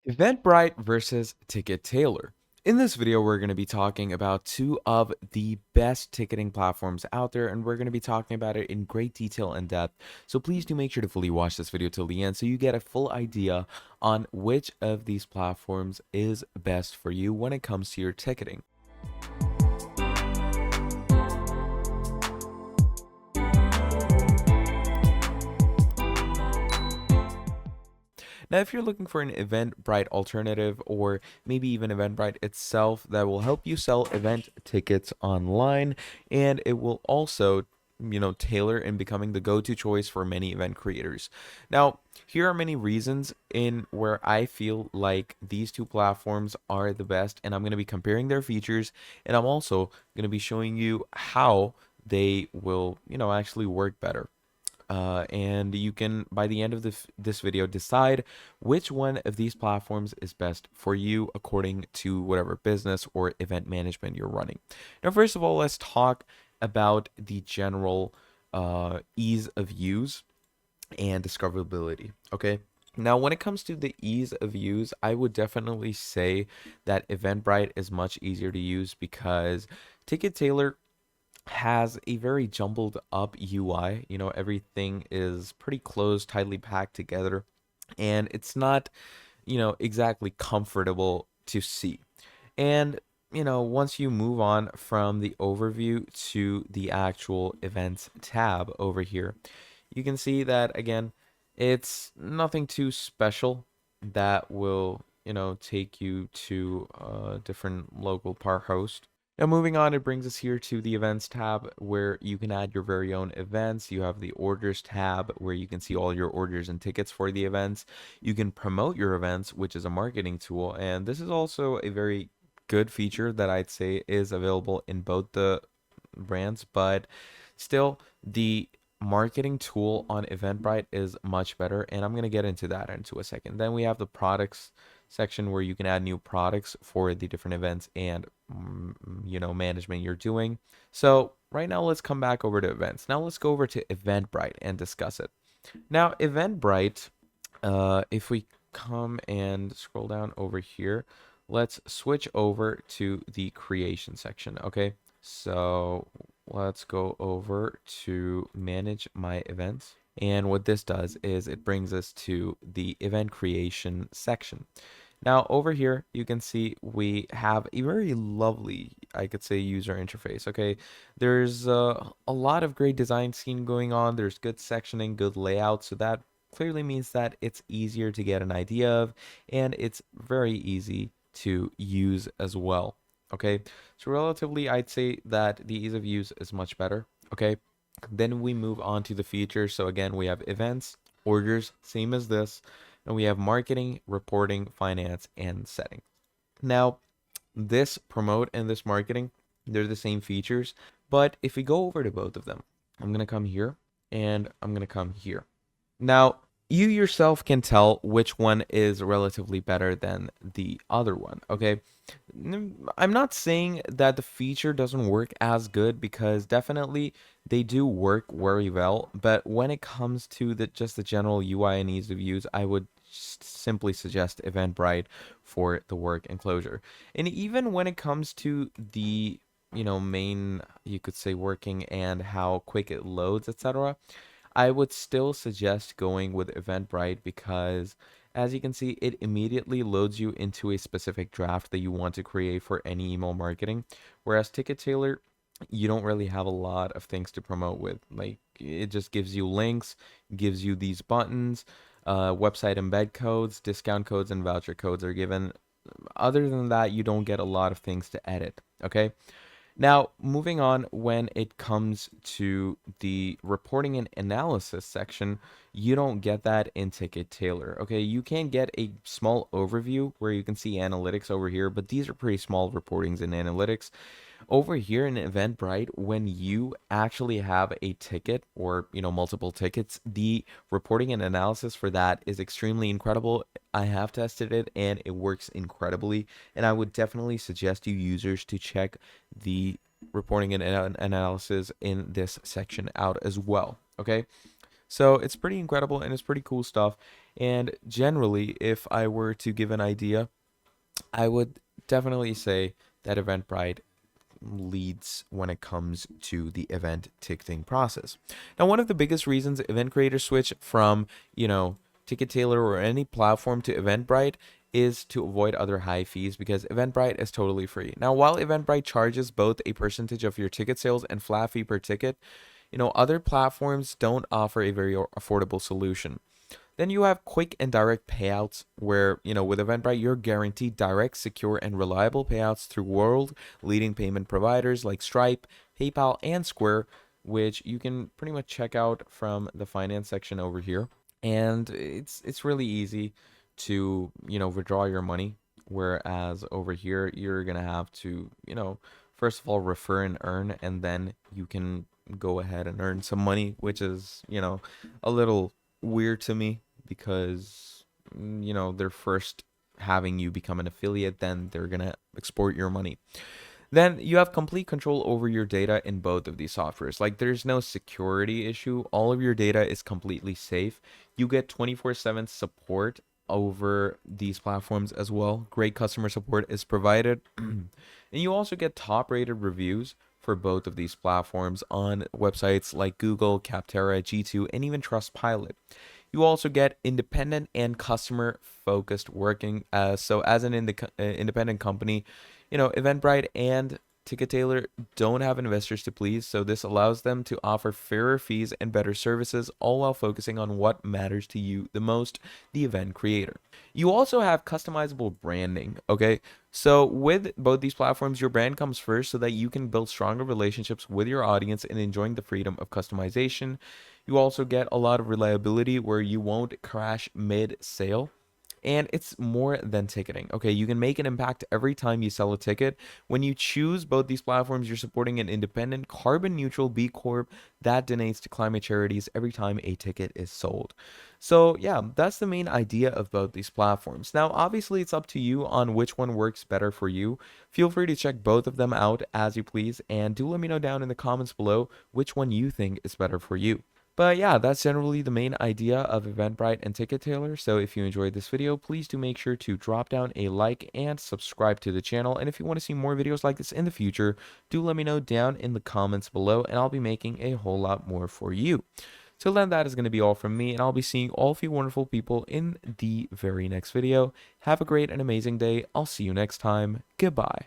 Eventbrite versus Ticket Tailor. In this video, we're going to be talking about two of the best ticketing platforms out there, and we're going to be talking about it in great detail and depth. So please do make sure to fully watch this video till the end so you get a full idea on which of these platforms is best for you when it comes to your ticketing. Now, if you're looking for an Eventbrite alternative or maybe even Eventbrite itself that will help you sell event tickets online, and it will also tailor in becoming the go-to choice for many event creators. Now, here are many reasons in where I feel like these two platforms are the best, and I'm going to be comparing their features, and I'm also going to be showing you how they will, actually work better. And you can, by the end of this video, decide which one of these platforms is best for you according to whatever business or event management you're running. Now, first of all, let's talk about the general ease of use and discoverability. Okay. Now, when it comes to the ease of use, I would definitely say that Eventbrite is much easier to use because Ticket Tailor has a very jumbled up UI. Everything is pretty close, tightly packed together, and it's not, exactly comfortable to see. And, once you move on from the overview to the actual events tab over here, you can see that again, it's nothing too special that will, take you to a different local park host. Now, moving on, it brings us here to the events tab where you can add your very own events. You have the orders tab where you can see all your orders and tickets for the events. You can promote your events, which is a marketing tool. And this is also a very good feature that I'd say is available in both the brands, but still, the marketing tool on Eventbrite is much better, and I'm going to get into that into a second. Then we have the products section where you can add new products for the different events and management you're doing. So right now let's come back over to events. Now let's go over to Eventbrite and discuss it. Now Eventbrite, if we come and scroll down over here, let's switch over to the creation section. Okay, so let's go over to manage my events. And what this does is it brings us to the event creation section. Now over here, you can see we have a very lovely, I could say, user interface. Okay, there's a lot of great design scheme going on. There's good sectioning, good layout. So that clearly means that it's easier to get an idea of, and it's very easy to use as well. Okay, so relatively, I'd say that the ease of use is much better. Okay, then we move on to the features. So again, we have events, orders, same as this, and we have marketing, reporting, finance, and setting. Now, this promote and this marketing, they're the same features, but if we go over to both of them, I'm going to come here and I'm going to come here. Now, you yourself can tell which one is relatively better than the other one, okay? I'm not saying that the feature doesn't work as good because definitely they do work very well, but when it comes to just the general UI and ease of use, I would simply suggest Eventbrite for the work and closure. And even when it comes to the, main, you could say, working and how quick it loads, etc., I would still suggest going with Eventbrite because, as you can see, it immediately loads you into a specific draft that you want to create for any email marketing. Whereas Ticket Tailor, you don't really have a lot of things to promote with. Like, it just gives you links, gives you these buttons, website embed codes, discount codes, and voucher codes are given. Other than that, you don't get a lot of things to edit. Okay. Now, moving on, when it comes to the reporting and analysis section, you don't get that in Ticket Tailor. Okay, you can get a small overview where you can see analytics over here, but these are pretty small reportings in analytics. Over here in Eventbrite, when you actually have a ticket or multiple tickets, the reporting and analysis for that is extremely incredible. I have tested it and it works incredibly, and I would definitely suggest you users to check the reporting and analysis in this section out as well. Okay, So it's pretty incredible and it's pretty cool stuff. And generally, if I were to give an idea, I would definitely say that Eventbrite leads when it comes to the event ticketing process. Now, one of the biggest reasons event creators switch from, Ticket Tailor or any platform to Eventbrite is to avoid other high fees because Eventbrite is totally free. Now, while Eventbrite charges both a percentage of your ticket sales and flat fee per ticket, other platforms don't offer a very affordable solution. Then you have quick and direct payouts where, with Eventbrite, you're guaranteed direct, secure, and reliable payouts through world leading payment providers like Stripe, PayPal, and Square, which you can pretty much check out from the finance section over here. And it's really easy to, withdraw your money. Whereas over here, you're gonna have to, first of all, refer and earn, and then you can go ahead and earn some money, which is, a little weird to me because they're first having you become an affiliate, then they're gonna export your money. Then you have complete control over your data in both of these softwares. Like there's no security issue. All of your data is completely safe. You get 24/7 support over these platforms as well. Great customer support is provided. And you also get top rated reviews for both of these platforms on websites like Google, Capterra, G2, and even Trustpilot. You also get independent and customer focused working. So as an independent company, Eventbrite and Ticket Tailor don't have investors to please, so this allows them to offer fairer fees and better services, all while focusing on what matters to you the most, the event creator. You also have customizable branding, okay? So with both these platforms, your brand comes first so that you can build stronger relationships with your audience and enjoying the freedom of customization. You also get a lot of reliability where you won't crash mid-sale. And it's more than ticketing. Okay, you can make an impact every time you sell a ticket. When you choose both these platforms, you're supporting an independent, carbon neutral B Corp that donates to climate charities every time a ticket is sold. So, yeah, that's the main idea of both these platforms. Now, obviously, it's up to you on which one works better for you. Feel free to check both of them out as you please, and do let me know down in the comments below which one you think is better for you. But yeah, that's generally the main idea of Eventbrite and Ticket Tailor. So if you enjoyed this video, please do make sure to drop down a like and subscribe to the channel. And if you want to see more videos like this in the future, do let me know down in the comments below, and I'll be making a whole lot more for you. Till then, that is going to be all from me, and I'll be seeing all of you wonderful people in the very next video. Have a great and amazing day. I'll see you next time. Goodbye.